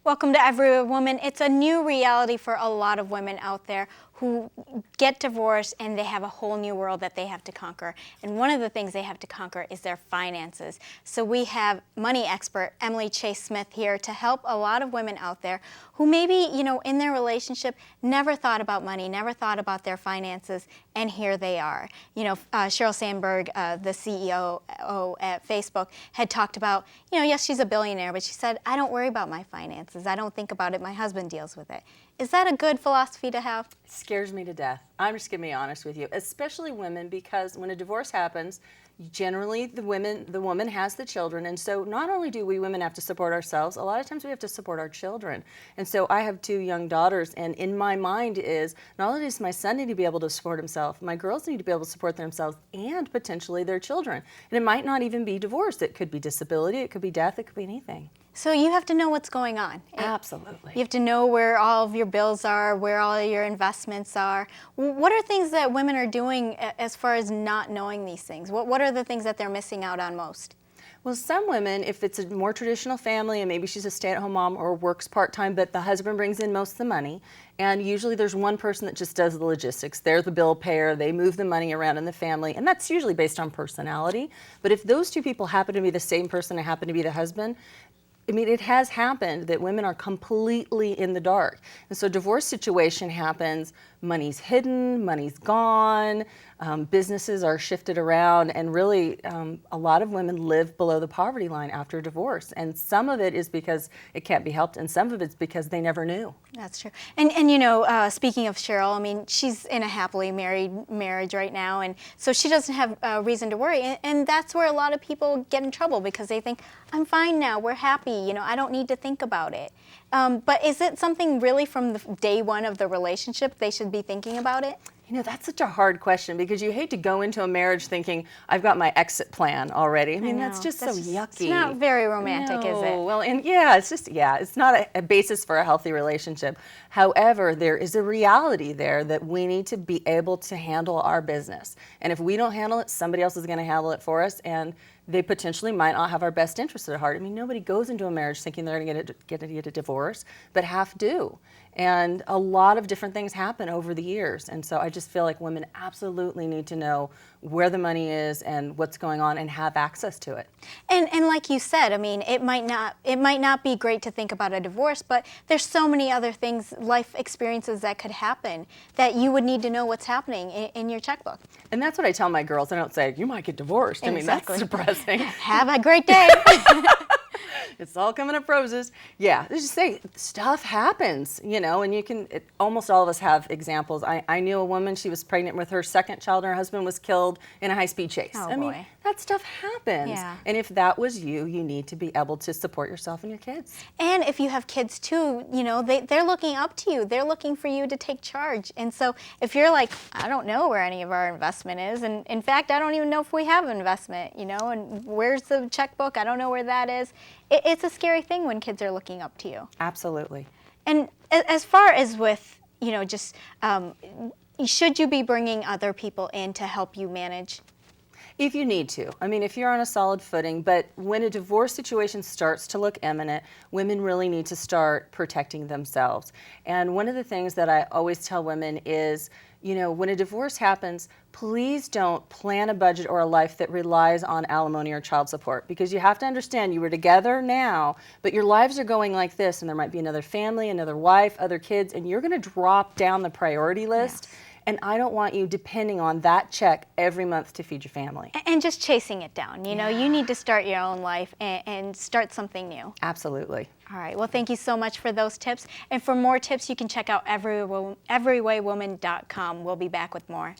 Welcome to Every Woman. It's a new reality for a lot of women out there who get divorced and they have a whole new world that they have to conquer. And one of the things they have to conquer is their finances. So we have money expert Emily Chase Smith here to help a lot of women out there who maybe, in their relationship never thought about money, never thought about their finances, and here they are. Sheryl Sandberg, the CEO at Facebook, had talked about, yes, she's a billionaire, but she said, I don't worry about my finances. I don't think about it. My husband deals with it. Is that a good philosophy to have? It scares me to death. I'm just going to be honest with you, especially women, because when a divorce happens, generally the woman has the children, and so not only do we women have to support ourselves, a lot of times we have to support our children. And so I have 2 young daughters, and in my mind is not only does my son need to be able to support himself, my girls need to be able to support themselves and potentially their children. And it might not even be divorce. It could be disability, it could be death, it could be anything. So you have to know what's going on. Absolutely. You have to know where all of your bills are, where all of your investments are. What are things that women are doing as far as not knowing these things? What are the things that they're missing out on most? Well, some women, if it's a more traditional family and maybe she's a stay-at-home mom or works part-time, but the husband brings in most of the money, and usually there's one person that just does the logistics. They're the bill payer, they move the money around in the family, and that's usually based on personality. But if those 2 people happen to be the same person and happen to be the husband, it has happened that women are completely in the dark. And so divorce situation happens, money's hidden, money's gone, businesses are shifted around, and really a lot of women live below the poverty line after divorce. And some of it is because it can't be helped, and some of it's because they never knew. That's true. And speaking of Sheryl, she's in a happily married marriage right now, and so she doesn't have reason to worry. And that's where a lot of people get in trouble, because they think, I'm fine now, we're happy, I don't need to think about it. But is it something really from the day one of the relationship they should be thinking about it? That's such a hard question, because you hate to go into a marriage thinking, I've got my exit plan already. That's just so yucky. It's not very romantic, is it? Well, and it's not a basis for a healthy relationship. However, there is a reality there that we need to be able to handle our business. And if we don't handle it, somebody else is going to handle it for us, and they potentially might not have our best interests at heart. Nobody goes into a marriage thinking they're going to get a divorce, but half do. And a lot of different things happen over the years. And so I just feel like women absolutely need to know where the money is and what's going on and have access to it. And like you said, it might not be great to think about a divorce, but there's so many other things, life experiences that could happen that you would need to know what's happening in your checkbook. And that's what I tell my girls. I don't say, you might get divorced. Exactly. That's depressing. Have a great day. It's all coming up roses. Yeah, just say stuff happens, and you can, almost all of us have examples. I knew a woman, she was pregnant with her 2nd child, and her husband was killed in a high-speed chase. Oh, boy. That stuff happens. Yeah. And if that was you need to be able to support yourself and your kids. And if you have kids too, they're looking up to you. They're looking for you to take charge. And so if you're like, I don't know where any of our investment is, and in fact, I don't even know if we have investment, and where's the checkbook? I don't know where that is. It's a scary thing when kids are looking up to you. Absolutely. And as far as with, should you be bringing other people in to help you manage? If you need to. If you're on a solid footing, but when a divorce situation starts to look imminent, women really need to start protecting themselves. And one of the things that I always tell women is, when a divorce happens, please don't plan a budget or a life that relies on alimony or child support, because you have to understand you were together now, but your lives are going like this, and there might be another family, another wife, other kids, and you're going to drop down the priority list. Yes. And I don't want you depending on that check every month to feed your family. And just chasing it down. You need to start your own life and start something new. Absolutely. All right. Well, thank you so much for those tips. And for more tips, you can check out everywaywoman.com. We'll be back with more.